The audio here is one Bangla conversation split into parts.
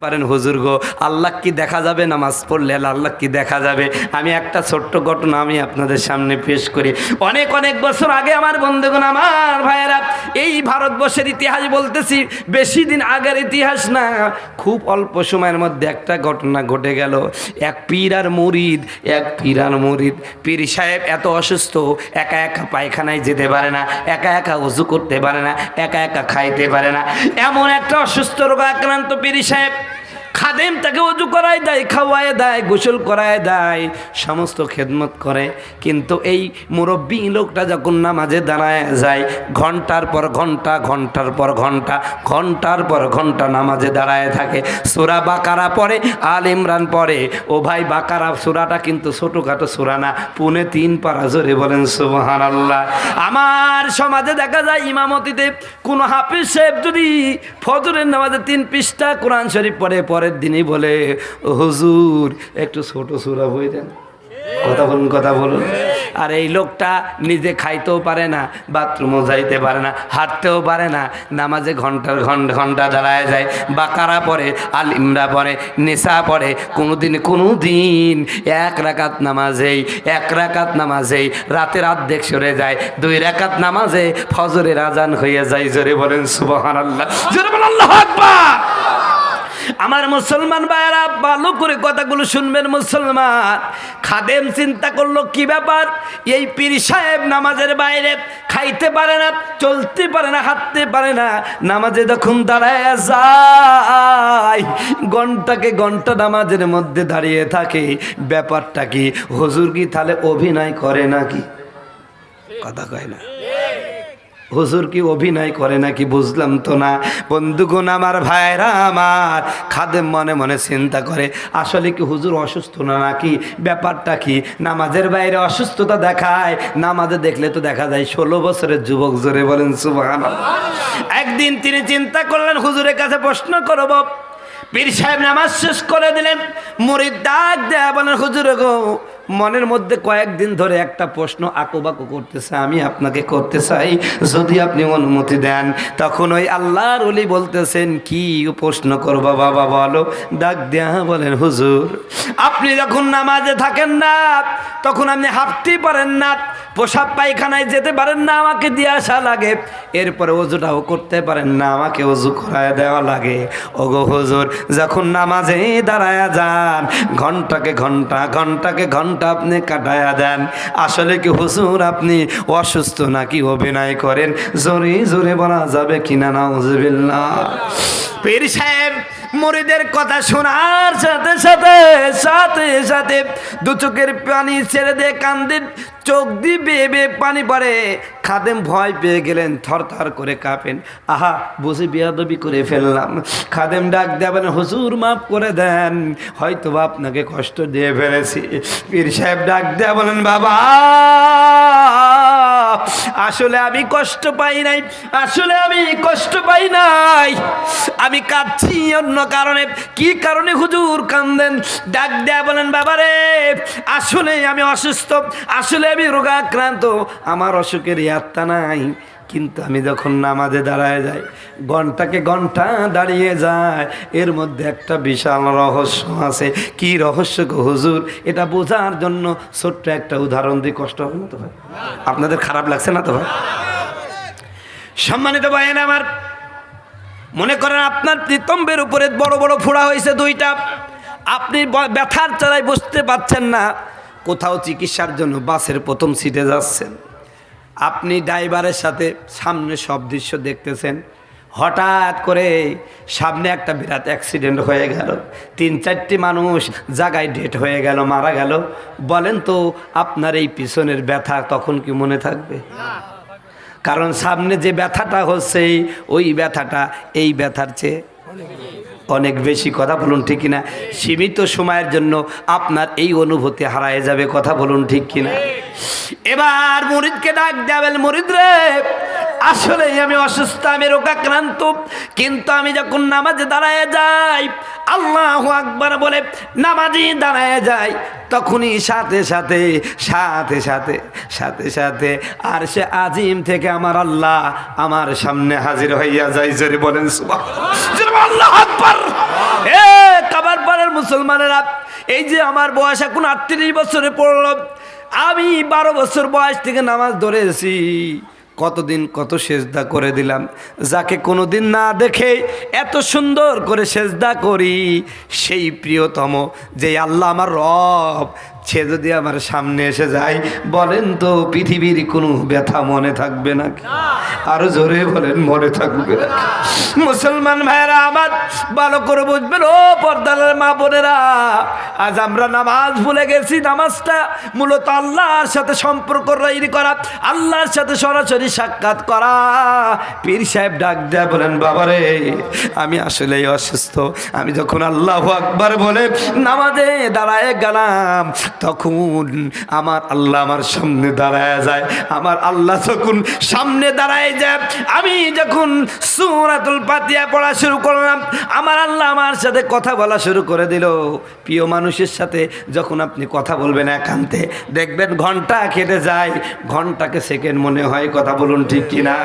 পারেন হুজুর গো, আল্লাহ কি দেখা যাবে? নামাজ পড়লে আল্লাহ কি দেখা যাবে? আমি একটা ছোট্ট ঘটনা আমি আপনাদের সামনে পেশ করি। অনেক অনেক বছর আগে আমার বন্ধুগণ, আমার ভাইয়েরা, এই ভারতবর্ষের ইতিহাস বলতেছি, বেশি দিন আগের ইতিহাস না, খুব অল্প সময়ের মধ্যে একটা ঘটনা ঘটে গেল। এক পীর আর মুরিদ, পীর সাহেব এত অসুস্থ, একা একা পায়খানায় যেতে পারে না, একা একা ওযু করতে পারে না, একা একা খাইতে পারে না। এমন একটা অসুস্থ রোগ আক্রান্ত পীর সাহেব। খাদেম তাকে ওযু করায় দেয়, খাওয়ায় দেয়, গোসল করায় দেয়, সমস্ত খেদমত করে। কিন্তু এই মুরব্বী লোকটা যখন নামাজে দাঁড়ায় যায়, ঘন্টার পর ঘন্টা, ঘন্টার পর ঘন্টা, ঘন্টার পর ঘন্টা নামাজে দাঁড়ায় থাকে। সূরা বাকারা পড়ে, আল ইমরান পড়ে। ও ভাই, বাকারা সূরাটা কিন্তু ছোটোখাটো সূরা না, 3.5 পারা। জোরে বলেন সুবহানাল্লাহ। আমার সমাজে দেখা যায় ইমামতিতে কোনো হাফিজ সাহেব যদি ফজরের নামাজে 3 পৃষ্ঠা কোরআন শরীফ পড়ে, পরের দিনই বলে, হুজুর একটু ছোট সূরা বই দেন। কথা বলুন। আর এই লোকটা নিজে খাইতেও পারে না, বাথরুমও যাইতে পারে না, হাঁটতেও পারে না, নামাজে ঘন্টার ঘন্টা দাঁড়ায় যায়। বাকারা পড়ে, আল ইমরান পড়ে, নিসা পড়ে, কোনোদিন এক রাকাত নামাজেই রাতের অর্ধেক সরে যায়, 2 রাকাত নামাজে ফজরের আজান হয়ে যায়। জোরে বলেন সুবহানাল্লাহ, জোরে বলেন আল্লাহু আকবার। আমার মুসলমান ভাইয়েরা, ভালো করে কথাগুলো শুনবেন মুসলমান। খাদেম চিন্তা করলো, কি ব্যাপার, এই পীর সাহেব নামাজের বাইরে খাইতে পারে না, চলতে পারে না, হাঁটতে পারে না, নামাজে যখন দাঁড়ায় যায়, ঘন্টাকে ঘন্টা নামাজের মধ্যে দাঁড়িয়ে থাকে। ব্যাপারটা কি? হুজুর কি তাহলে অভিনয় করে নাকি? কথা কয় না। হুজুর কি অভিনয় করে নাকি? বুঝলাম তো না বন্ধুগণ, আমার ভাইরা আমার। খাদেম মনে মনে চিন্তা করে, আসলে কি হুজুর অসুস্থ না নাকি? ব্যাপারটা কি? নামাজের বাইরে অসুস্থতা দেখায়, নামাজে দেখলে তো দেখা যায় 16 বছরের যুবক। জোরে বলেন সুবহানাল্লাহ। একদিন তিনি চিন্তা করলেন, হুজুরের কাছে প্রশ্ন করব। পীর সাহেব নামাজ শেষ করে দিলেন। মুরিদ ডাক দেয়া বলেন, হুজুর গো, মনের মধ্যে কয়েকদিন ধরে একটা প্রশ্ন আঁকুবাকু করতেছে, আমি আপনাকে করতে চাই, যদি আপনি অনুমতি দেন। তখন ওই আল্লাহর ওলি বলতেছেন, কি প্রশ্ন করবা বাবা বলো? ডাক দেয়া বলেন, হুজুর, আপনি যখন নামাজে থাকেন না, তখন আপনি হাঁটতে পারেন না, প্রসাব পায়খানায় যেতে পারেন না, আমাকে দিয়ে আসা লাগে, এরপরে ওযুটাও করতে পারেন না, আমাকে ওযু করায় দেওয়া লাগে। ওগো হুজুর, যখন নামাজে দাঁড়ায়া যান, ঘন্টাকে ঘন্টা, ঘন্টাকে ঘন্টা আপনি কাটায়া দেন, আসলে কি হুজুর আপনি অসুস্থ নাকি অভিনয় করেন? জোরে জোরে বলা যাবে কিনা? নাউজুবিল্লাহ। পীর সাহেব মুরিদের কথা শোনার সাথে সাথে সাথে সাথে 2 চোখের পানি ছেড়ে দিয়ে কান্দের, চোখ দিয়ে বেয়ে বেয়ে পানি পড়ে। খাদেম ভয় পেয়ে গেলেন, থরথর করে কাঁপেন। আহা, বুঝি বেয়াদবি করে ফেললাম। খাদেম ডাক দেবেন, হুজুর মাফ করে দেন, হয়তো বা আপনাকে কষ্ট দিয়ে ফেলেছি। পীর সাহেব ডাক দেয়া বলেন, বাবা, আসলে আমি কষ্ট পাই নাই, আসলে আমি কষ্ট পাই নাই, আমি কাঁদছি অন্য কারণে। কি কারণে হুজুর কান্দেন? ডাক দেয়া বলেন, বাবারে, আসলে আমি অসুস্থ, আসলে আমি রোগাক্রান্ত, আমার অসুখের ইয়াত্তা নাই, কিন্তু আমি যখন নামাজে দাঁড়ায় যাই, ঘন্টাকে ঘন্টা দাঁড়িয়ে যায়, এর মধ্যে একটা বিশাল রহস্য আছে। কি রহস্য গো হুজুর? এটা বোঝার জন্য ছোট্ট একটা উদাহরণ দিয়ে, কষ্ট হবে না তো ভাই? আপনাদের খারাপ লাগছে না তো ভাই? সম্মানিত ভাইয়েরা আমার, মনে করেন আপনার প্রীতম্বের উপরে বড় বড় ফোড়া হয়েছে 2টা, আপনি ব্যথার চালায় বুঝতে পারছেন না, কোথাও চিকিৎসার জন্য বাসের প্রথম সিটে যাচ্ছেন, আপনি ড্রাইভারের সাথে সামনে সব দৃশ্য দেখতেছেন, হঠাৎ করে সামনে একটা বিরাট অ্যাক্সিডেন্ট হয়ে গেল, 3-4টি মানুষ জায়গায় ডেট হয়ে গেল, মারা গেল। বলেন তো, আপনার এই পিছনের ব্যথা তখন কি মনে থাকবে? কারণ সামনে যে ব্যথাটা হচ্ছে, ওই ব্যথাটা এই ব্যথার চেয়ে অনেক বেশি। কথা বলুন ঠিক কিনা? সীমিত সময়ের জন্য আপনার এই অনুভূতি হারায় যাবে। কথা বলুন ঠিক কিনা? এবার মুরিদকে ডাক দেবেন, মুরিদ রে, আসলে আমি অসুস্থ, আমি রোগাক্রান্ত, কিন্তু আমি যখন নামাজে দাঁড়ায় যাই, আল্লাহু আকবার বলে নামাজে দাঁড়ায় যাই, তখনই সাথে সাথে সাথে সাথে সাথে সাথে আরশে আজিম থেকে আমার আল্লাহ আমার সামনে হাজির হইয়া যায়। জোরে বলেন সুবহানাল্লাহ, আল্লাহু আকবার। মুসলমানেরা, এই যে আমার বয়স এখন 38 বছরে পড়ল, আমি 12 বছর বয়স থেকে নামাজ ধরেছি। কতদিন কত সেজদা করে দিলাম, যাকে কোনোদিন না দেখে এত সুন্দর করে সেজদা করি, সেই প্রিয়তম যে আল্লাহ আমার রব, সে যদি আমার সামনে এসে যায়, বলেন তো পৃথিবীর কোনো ব্যথা মনে থাকবে নাকি? আরো জোরে বলেন, মনে থাকবে না? মুসলমান ভাইরা আমার, ভালো করে বুঝবেন ও পর্দার মা বোনেরা, আজ আমরা নামাজ ভুলে গেছি। নামাজটা মূলত আল্লাহর সাথে সম্পর্ক তৈরি করা, আল্লাহর সাথে সরাসরি সাক্ষাৎ করা। পীর সাহেব ডাক দেয়া বলেন, বাবারে আমি আসলেই অসুস্থ। আমি যখন আল্লাহু আকবার বলে নামাজে দাঁড়ায় গেলাম, তখন আমার আল্লাহ আমার সামনে দাঁড়ায় যায়। আমার আল্লাহ যখন সামনে দাঁড়ায় যায়, আমি যখন সূরাতুল ফাতিহা পড়া শুরু করলাম, আমার আল্লাহ আমার সাথে কথা বলা শুরু করে দিল। প্রিয় মানুষের সাথে যখন আপনি কথা বলবেন একান্তে, দেখবেন ঘন্টা কেটে যায়, ঘন্টাকে সেকেন্ড মনে হয়। কথা বলুন ঠিক কিনা?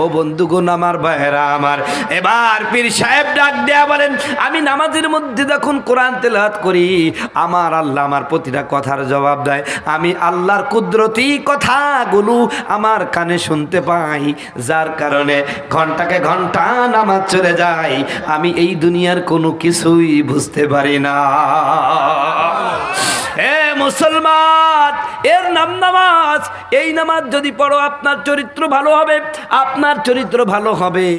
ও বন্ধুগণ আমার, ভাইয়েরা আমার, এবার পীর সাহেব ডাক দেয়া বলেন, আমি নামাজের মধ্যে যখন কোরআন তেলাওয়াত করি, আমার আল্লাহ আমার প্রতিটা কথার জবাব দেয়। আমি আল্লাহর কুদরতি কথাগুলো আমার কানে শুনতে পাই, যার কারণে ঘন্টাকে ঘন্টা নামাজ চলে যায়, আমি এই দুনিয়ার কোনো কিছুই বুঝতে পারি না। হে মুসলমান, এর নাম নামাজ। এই নামাজ যদি পড়ো, আপনার চরিত্র ভালো হবে, আপনার চরিত্র ভালো হবে।